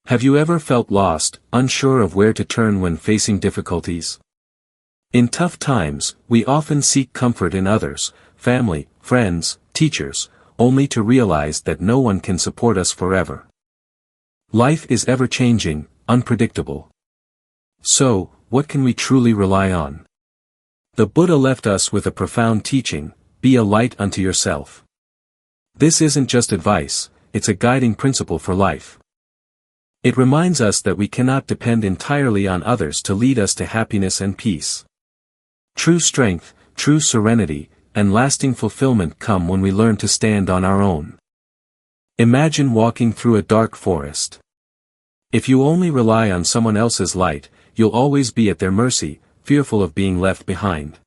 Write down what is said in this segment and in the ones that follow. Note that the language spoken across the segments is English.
Have you ever felt lost, unsure of where to turn when facing difficulties? In tough times, we often seek comfort in others, family, friends, teachers, only to realize that no one can support us forever. Life is ever-changing, unpredictable. So, what can we truly rely on? The Buddha left us with a profound teaching: be a light unto yourself. This isn't just advice, it's a guiding principle for life. It reminds us that we cannot depend entirely on others to lead us to happiness and peace. True strength, true serenity, and lasting fulfillment come when we learn to stand on our own. Imagine walking through a dark forest. If you only rely on someone else's light, you'll always be at their mercy, fearful of being left behind.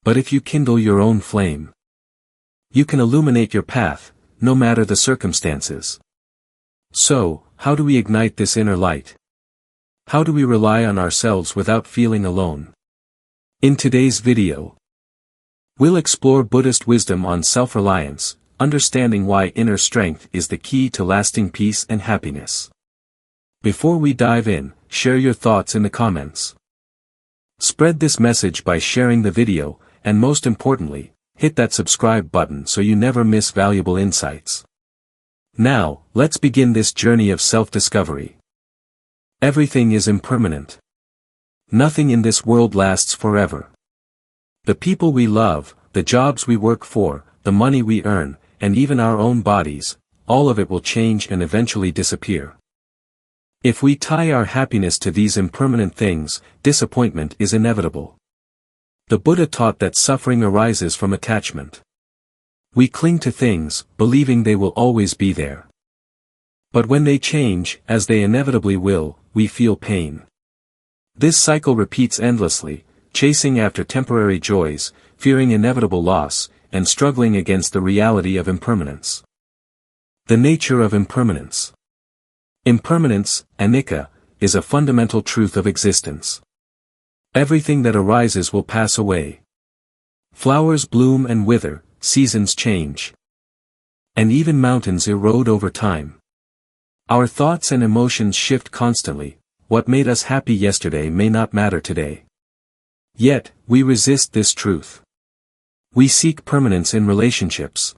But if you kindle your own flame, you can illuminate your path, no matter the circumstances. So, how do we ignite this inner light? How do we rely on ourselves without feeling alone? In today's video, we'll explore Buddhist wisdom on self-reliance, understanding why inner strength is the key to lasting peace and happiness. Before we dive in, share your thoughts in the comments. Spread this message by sharing the video, and most importantly, hit that subscribe button so you never miss valuable insights. Now, let's begin this journey of self-discovery. Everything is impermanent. Nothing in this world lasts forever. The people we love, the jobs we work for, the money we earn, and even our own bodies, all of it will change and eventually disappear. If we tie our happiness to these impermanent things, disappointment is inevitable. The Buddha taught that suffering arises from attachment. We cling to things, believing they will always be there. But when they change, as they inevitably will, we feel pain. This cycle repeats endlessly, chasing after temporary joys, fearing inevitable loss, and struggling against the reality of impermanence. The nature of impermanence. Impermanence, anicca, is a fundamental truth of existence. Everything that arises will pass away. Flowers bloom and wither, seasons change. And even mountains erode over time. Our thoughts and emotions shift constantly. What made us happy yesterday may not matter today. Yet, we resist this truth. We seek permanence in relationships,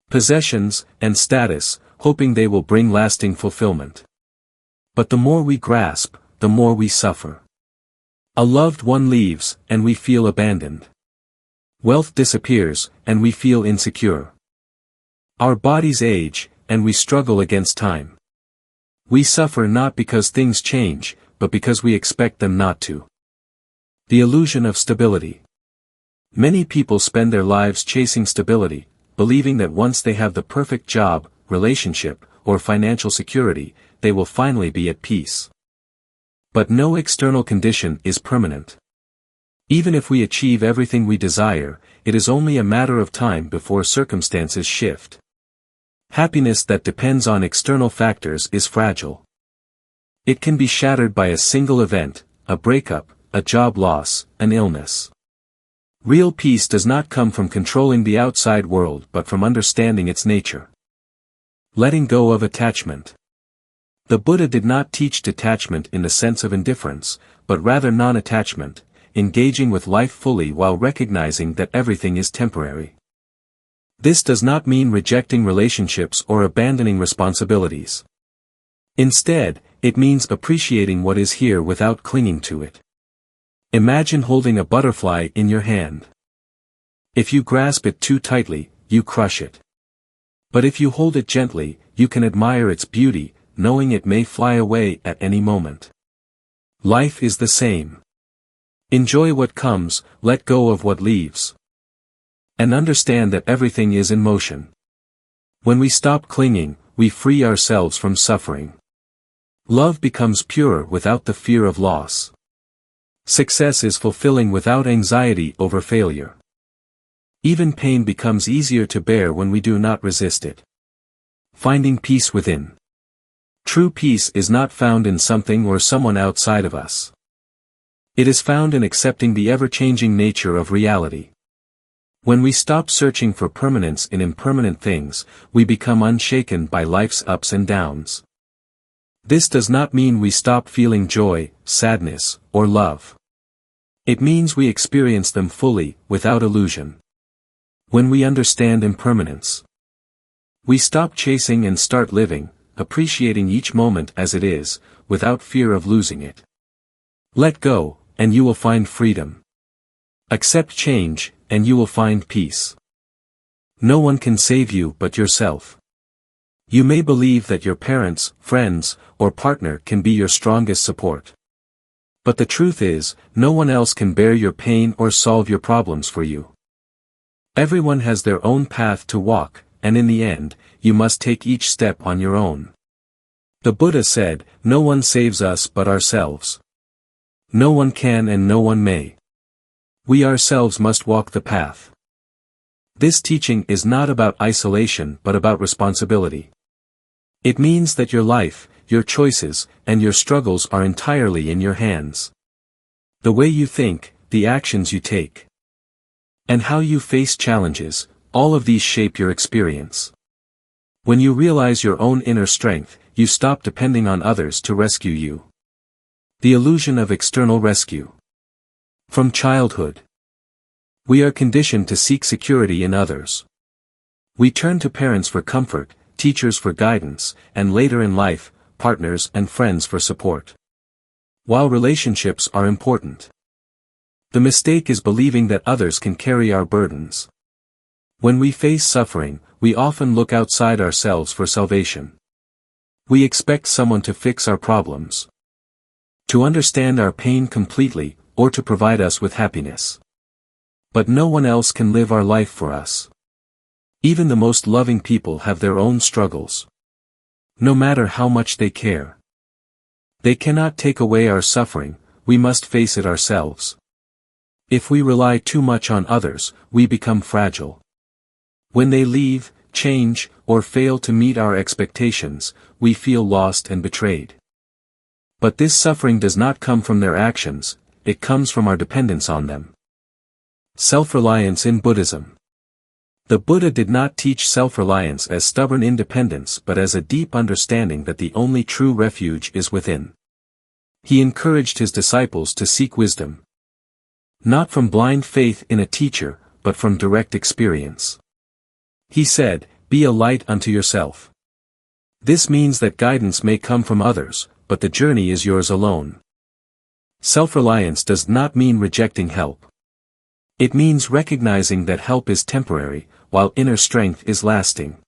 possessions, and status, hoping they will bring lasting fulfillment. But the more we grasp, the more we suffer. A loved one leaves, and we feel abandoned. Wealth disappears, and we feel insecure. Our bodies age, and we struggle against time. We suffer not because things change, but because we expect them not to. The illusion of stability. Many people spend their lives chasing stability, believing that once they have the perfect job, relationship, or financial security, they will finally be at peace. But no external condition is permanent. Even if we achieve everything we desire, it is only a matter of time before circumstances shift. Happiness that depends on external factors is fragile. It can be shattered by a single event, a breakup, a job loss, an illness. Real peace does not come from controlling the outside world but from understanding its nature. Letting go of attachment. The Buddha did not teach detachment in the sense of indifference, but rather non-attachment, engaging with life fully while recognizing that everything is temporary. This does not mean rejecting relationships or abandoning responsibilities. Instead, it means appreciating what is here without clinging to it. Imagine holding a butterfly in your hand. If you grasp it too tightly, you crush it. But if you hold it gently, you can admire its beauty, knowing it may fly away at any moment. Life is the same. Enjoy what comes, let go of what leaves. And understand that everything is in motion. When we stop clinging, we free ourselves from suffering. Love becomes pure without the fear of loss. Success is fulfilling without anxiety over failure. Even pain becomes easier to bear when we do not resist it. Finding peace within. True peace is not found in something or someone outside of us. It is found in accepting the ever-changing nature of reality. When we stop searching for permanence in impermanent things, we become unshaken by life's ups and downs. This does not mean we stop feeling joy, sadness, or love. It means we experience them fully, without illusion. When we understand impermanence, we stop chasing and start living, appreciating each moment as it is, without fear of losing it. Let go, and you will find freedom. Accept change, and you will find peace. No one can save you but yourself. You may believe that your parents, friends, or partner can be your strongest support. But the truth is, no one else can bear your pain or solve your problems for you. Everyone has their own path to walk, and in the end, you must take each step on your own. The Buddha said, "No one saves us but ourselves. No one can and no one may. We ourselves must walk the path." This teaching is not about isolation but about responsibility. It means that your life, your choices, and your struggles are entirely in your hands. The way you think, the actions you take, and how you face challenges, all of these shape your experience. When you realize your own inner strength, you stop depending on others to rescue you. The illusion of external rescue. From childhood, we are conditioned to seek security in others. We turn to parents for comfort, teachers for guidance, and later in life, partners and friends for support. While relationships are important, the mistake is believing that others can carry our burdens. When we face suffering, we often look outside ourselves for salvation. We expect someone to fix our problems, to understand our pain completely, or to provide us with happiness. But no one else can live our life for us. Even the most loving people have their own struggles. No matter how much they care, they cannot take away our suffering, we must face it ourselves. If we rely too much on others, we become fragile. When they leave, change, or fail to meet our expectations, we feel lost and betrayed. But this suffering does not come from their actions, it comes from our dependence on them. Self-reliance in Buddhism. The Buddha did not teach self-reliance as stubborn independence but as a deep understanding that the only true refuge is within. He encouraged his disciples to seek wisdom, not from blind faith in a teacher, but from direct experience. He said, "Be a light unto yourself." This means that guidance may come from others, but the journey is yours alone. Self-reliance does not mean rejecting help. It means recognizing that help is temporary, while inner strength is lasting.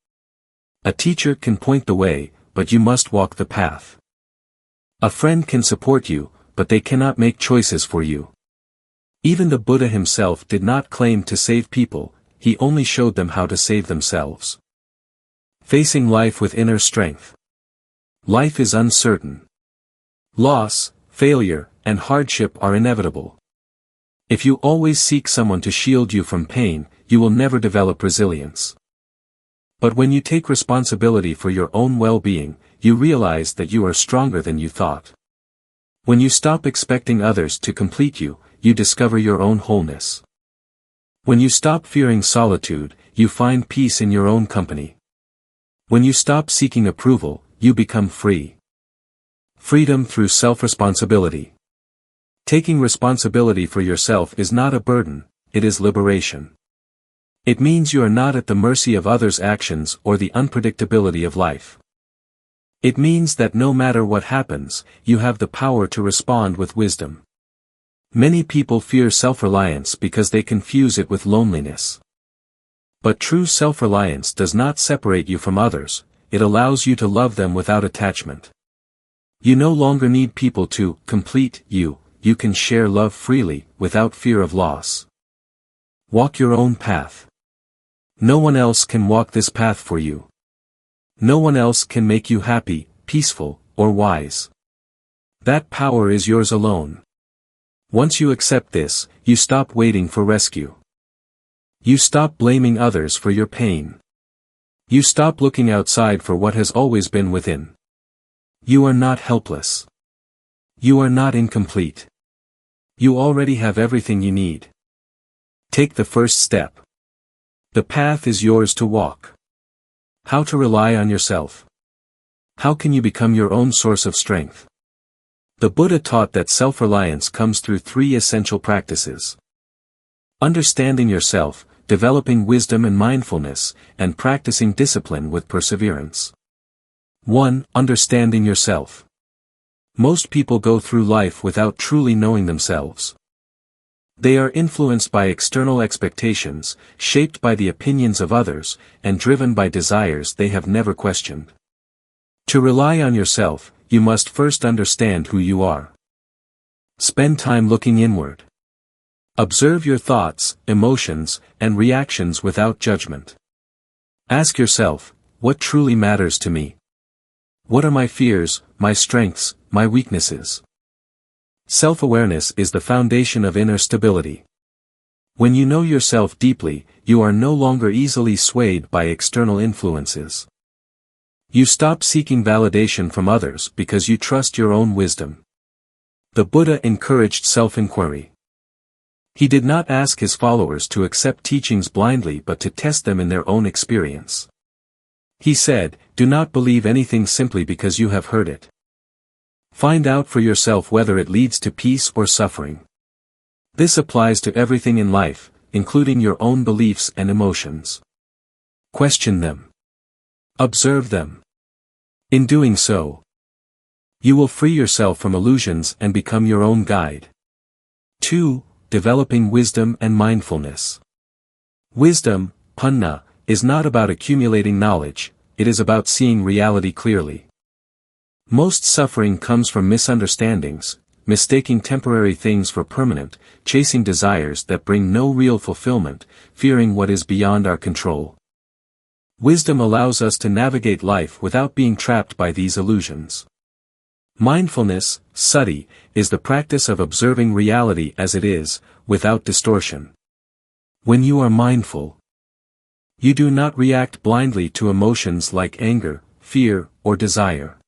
A teacher can point the way, but you must walk the path. A friend can support you, but they cannot make choices for you. Even the Buddha himself did not claim to save people, he only showed them how to save themselves. Facing life with inner strength. Life is uncertain. Loss, failure, and hardship are inevitable. If you always seek someone to shield you from pain, you will never develop resilience. But when you take responsibility for your own well-being, you realize that you are stronger than you thought. When you stop expecting others to complete you, you discover your own wholeness. When you stop fearing solitude, you find peace in your own company. When you stop seeking approval, you become free. Freedom through self-responsibility. Taking responsibility for yourself is not a burden, it is liberation. It means you are not at the mercy of others' actions or the unpredictability of life. It means that no matter what happens, you have the power to respond with wisdom. Many people fear self-reliance because they confuse it with loneliness. But true self-reliance does not separate you from others, it allows you to love them without attachment. You no longer need people to complete you. You can share love freely, without fear of loss. Walk your own path. No one else can walk this path for you. No one else can make you happy, peaceful, or wise. That power is yours alone. Once you accept this, you stop waiting for rescue. You stop blaming others for your pain. You stop looking outside for what has always been within. You are not helpless. You are not incomplete. You already have everything you need. Take the first step. The path is yours to walk. How to rely on yourself. How can you become your own source of strength? The Buddha taught that self-reliance comes through three essential practices: understanding yourself, developing wisdom and mindfulness, and practicing discipline with perseverance. 1. Understanding yourself. Most people go through life without truly knowing themselves. They are influenced by external expectations, shaped by the opinions of others, and driven by desires they have never questioned. To rely on yourself, you must first understand who you are. Spend time looking inward. Observe your thoughts, emotions, and reactions without judgment. Ask yourself, what truly matters to me? What are my fears, my strengths, my weaknesses? Self-awareness is the foundation of inner stability. When you know yourself deeply, you are no longer easily swayed by external influences. You stop seeking validation from others because you trust your own wisdom. The Buddha encouraged self-inquiry. He did not ask his followers to accept teachings blindly but to test them in their own experience. He said, "Do not believe anything simply because you have heard it. Find out for yourself whether it leads to peace or suffering." This applies to everything in life, including your own beliefs and emotions. Question them. Observe them. In doing so, you will free yourself from illusions and become your own guide. 2. Developing wisdom and mindfulness. Wisdom, panna, is not about accumulating knowledge, it is about seeing reality clearly. Most suffering comes from misunderstandings, mistaking temporary things for permanent, chasing desires that bring no real fulfillment, fearing what is beyond our control. Wisdom allows us to navigate life without being trapped by these illusions. Mindfulness, sati, is the practice of observing reality as it is, without distortion. When you are mindful, you do not react blindly to emotions like anger, fear, or desire.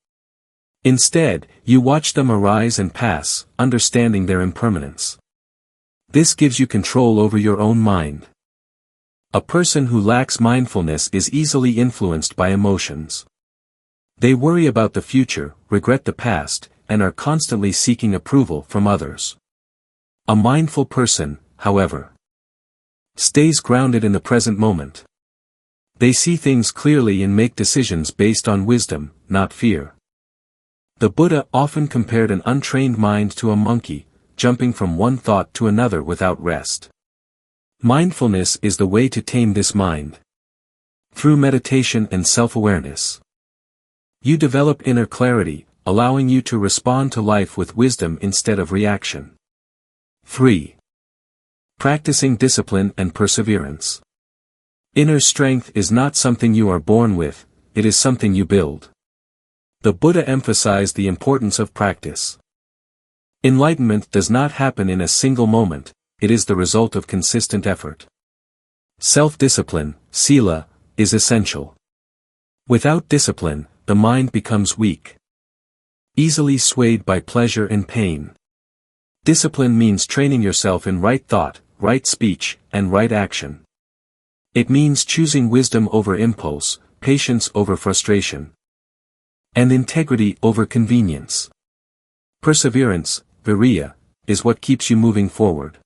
Instead, you watch them arise and pass, understanding their impermanence. This gives you control over your own mind. A person who lacks mindfulness is easily influenced by emotions. They worry about the future, regret the past, and are constantly seeking approval from others. A mindful person, however, stays grounded in the present moment. They see things clearly and make decisions based on wisdom, not fear. The Buddha often compared an untrained mind to a monkey, jumping from one thought to another without rest. Mindfulness is the way to tame this mind. Through meditation and self-awareness, you develop inner clarity, allowing you to respond to life with wisdom instead of reaction. 3. Practicing discipline and perseverance. Inner strength is not something you are born with, it is something you build. The Buddha emphasized the importance of practice. Enlightenment does not happen in a single moment, it is the result of consistent effort. Self-discipline, sila, is essential. Without discipline, the mind becomes weak, easily swayed by pleasure and pain. Discipline means training yourself in right thought, right speech, and right action. It means choosing wisdom over impulse, patience over frustration, and integrity over convenience. Perseverance, virya, is what keeps you moving forward.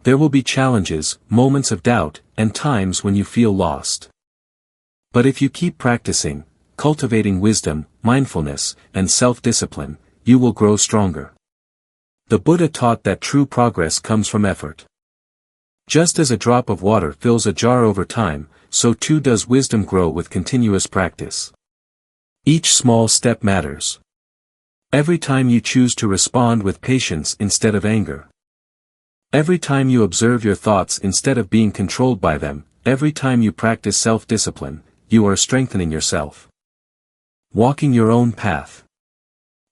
There will be challenges, moments of doubt, and times when you feel lost. But if you keep practicing, cultivating wisdom, mindfulness, and self-discipline, you will grow stronger. The Buddha taught that true progress comes from effort. Just as a drop of water fills a jar over time, so too does wisdom grow with continuous practice. Each small step matters. Every time you choose to respond with patience instead of anger. Every time you observe your thoughts instead of being controlled by them, every time you practice self-discipline, you are strengthening yourself. Walking your own path.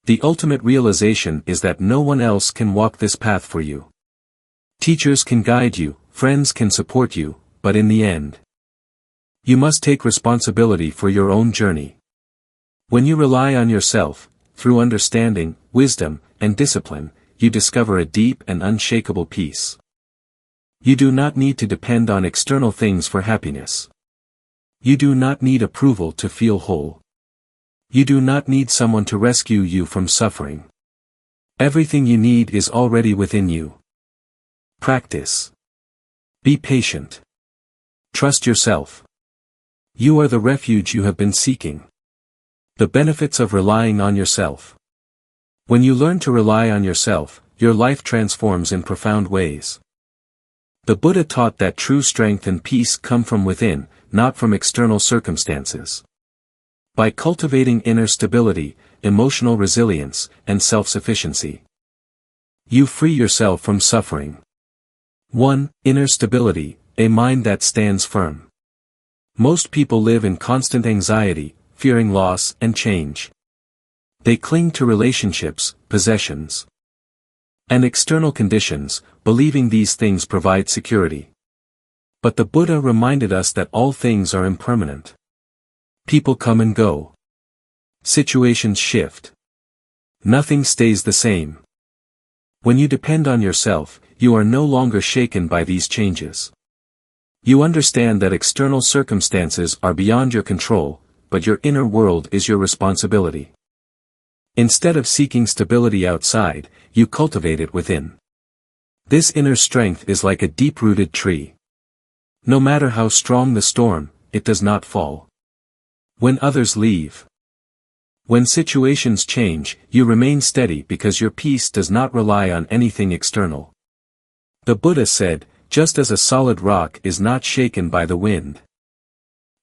The ultimate realization is that no one else can walk this path for you. Teachers can guide you, friends can support you, but in the end, you must take responsibility for your own journey. When you rely on yourself, through understanding, wisdom, and discipline, you discover a deep and unshakable peace. You do not need to depend on external things for happiness. You do not need approval to feel whole. You do not need someone to rescue you from suffering. Everything you need is already within you. Practice. Be patient. Trust yourself. You are the refuge you have been seeking. The benefits of relying on yourself. When you learn to rely on yourself, your life transforms in profound ways. The Buddha taught that true strength and peace come from within, not from external circumstances. By cultivating inner stability, emotional resilience, and self-sufficiency, you free yourself from suffering. 1. Inner stability, a mind that stands firm. Most people live in constant anxiety, fearing loss and change. They cling to relationships, possessions, and external conditions, believing these things provide security. But the Buddha reminded us that all things are impermanent. People come and go. Situations shift. Nothing stays the same. When you depend on yourself, you are no longer shaken by these changes. You understand that external circumstances are beyond your control, but your inner world is your responsibility. Instead of seeking stability outside, you cultivate it within. This inner strength is like a deep-rooted tree. No matter how strong the storm, it does not fall. When others leave, when situations change, you remain steady because your peace does not rely on anything external. The Buddha said, just as a solid rock is not shaken by the wind,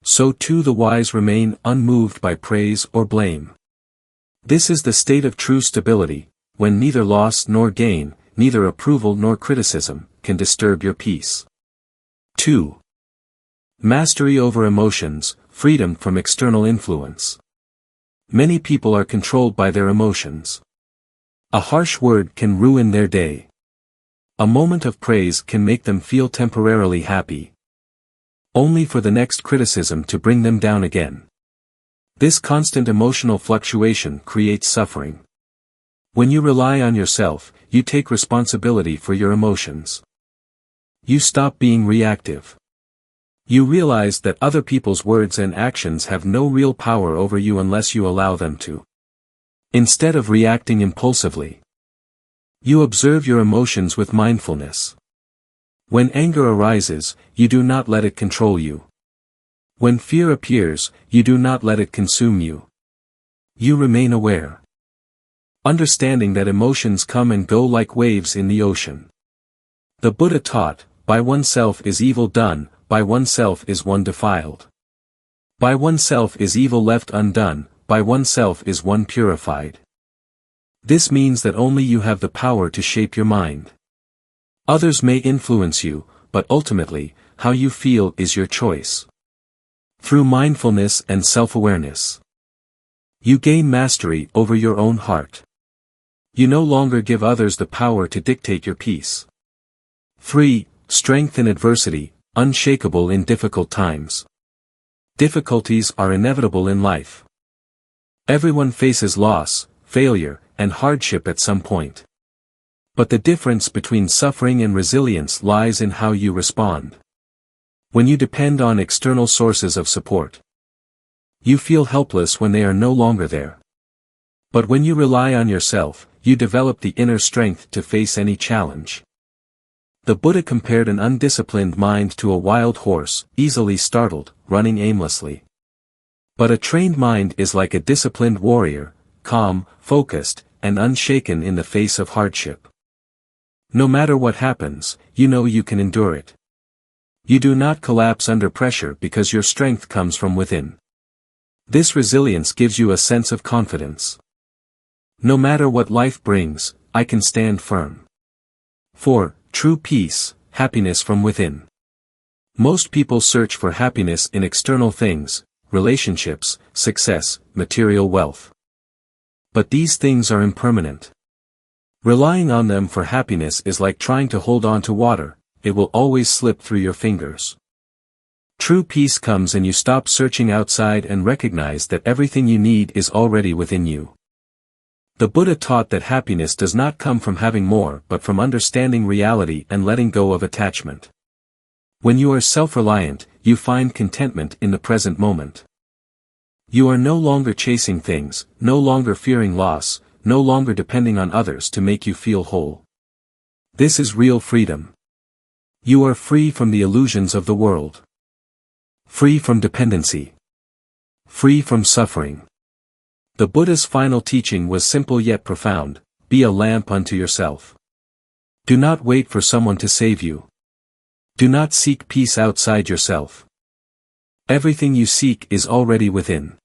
so too the wise remain unmoved by praise or blame. This is the state of true stability, when neither loss nor gain, neither approval nor criticism, can disturb your peace. 2. Mastery over emotions, freedom from external influence. Many people are controlled by their emotions. A harsh word can ruin their day. A moment of praise can make them feel temporarily happy, only for the next criticism to bring them down again. This constant emotional fluctuation creates suffering. When you rely on yourself, you take responsibility for your emotions. You stop being reactive. You realize that other people's words and actions have no real power over you unless you allow them to. Instead of reacting impulsively, you observe your emotions with mindfulness. When anger arises, you do not let it control you. When fear appears, you do not let it consume you. You remain aware, understanding that emotions come and go like waves in the ocean. The Buddha taught, by oneself is evil done, by oneself is one defiled. By oneself is evil left undone, by oneself is one purified. This means that only you have the power to shape your mind. Others may influence you, but ultimately, how you feel is your choice. Through mindfulness and self-awareness, you gain mastery over your own heart. You no longer give others the power to dictate your peace. 3. Strength in adversity, unshakable in difficult times. Difficulties are inevitable in life. Everyone faces loss, failure, and hardship at some point. But the difference between suffering and resilience lies in how you respond. When you depend on external sources of support, you feel helpless when they are no longer there. But when you rely on yourself, you develop the inner strength to face any challenge. The Buddha compared an undisciplined mind to a wild horse, easily startled, running aimlessly. But a trained mind is like a disciplined warrior, calm, focused, and unshaken in the face of hardship. No matter what happens, you know you can endure it. You do not collapse under pressure because your strength comes from within. This resilience gives you a sense of confidence. No matter what life brings, I can stand firm. 4. True peace, happiness from within. Most people search for happiness in external things, relationships, success, material wealth. But these things are impermanent. Relying on them for happiness is like trying to hold on to water, it will always slip through your fingers. True peace comes and you stop searching outside and recognize that everything you need is already within you. The Buddha taught that happiness does not come from having more but from understanding reality and letting go of attachment. When you are self-reliant, you find contentment in the present moment. You are no longer chasing things, no longer fearing loss, no longer depending on others to make you feel whole. This is real freedom. You are free from the illusions of the world. Free from dependency. Free from suffering. The Buddha's final teaching was simple yet profound: be a lamp unto yourself. Do not wait for someone to save you. Do not seek peace outside yourself. Everything you seek is already within.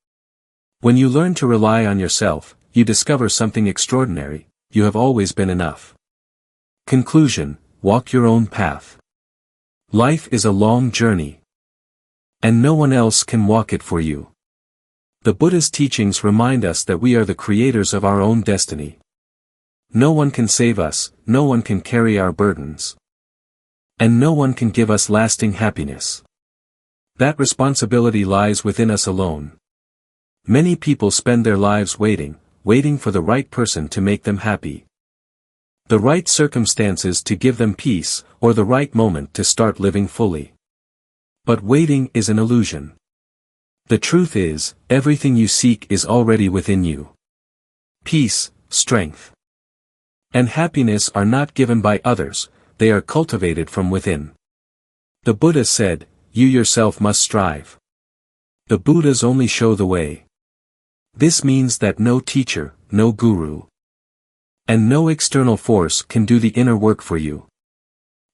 When you learn to rely on yourself, you discover something extraordinary: you have always been enough. Conclusion: walk your own path. Life is a long journey. And no one else can walk it for you. The Buddha's teachings remind us that we are the creators of our own destiny. No one can save us, no one can carry our burdens. And no one can give us lasting happiness. That responsibility lies within us alone. Many people spend their lives waiting for the right person to make them happy. The right circumstances to give them peace, or the right moment to start living fully. But waiting is an illusion. The truth is, everything you seek is already within you. Peace, strength, and happiness are not given by others, they are cultivated from within. The Buddha said, "You yourself must strive." The Buddhas only show the way. This means that no teacher, no guru, and no external force can do the inner work for you.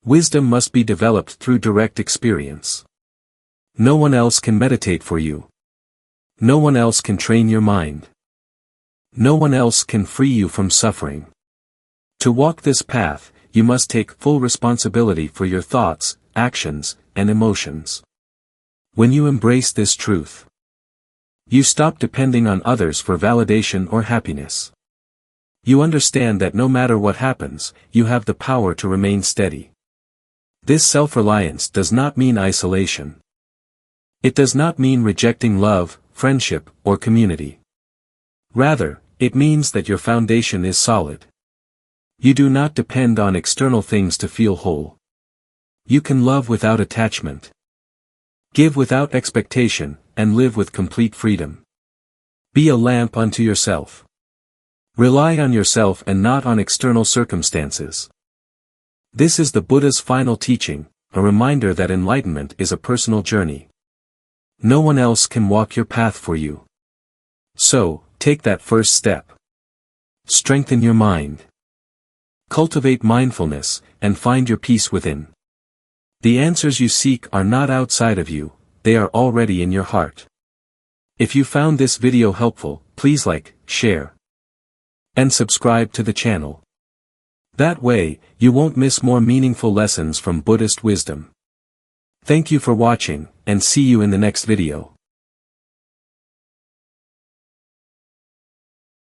Wisdom must be developed through direct experience. No one else can meditate for you. No one else can train your mind. No one else can free you from suffering. To walk this path, you must take full responsibility for your thoughts, actions, and emotions. When you embrace this truth, you stop depending on others for validation or happiness. You understand that no matter what happens, you have the power to remain steady. This self-reliance does not mean isolation. It does not mean rejecting love, friendship, or community. Rather, it means that your foundation is solid. You do not depend on external things to feel whole. You can love without attachment, give without expectation, and live with complete freedom. Be a lamp unto yourself. Rely on yourself and not on external circumstances. This is the Buddha's final teaching, a reminder that enlightenment is a personal journey. No one else can walk your path for you. So, take that first step. Strengthen your mind. Cultivate mindfulness, and find your peace within. The answers you seek are not outside of you, they are already in your heart. If you found this video helpful, please like, share, and subscribe to the channel. That way, you won't miss more meaningful lessons from Buddhist wisdom. Thank you for watching, and see you in the next video.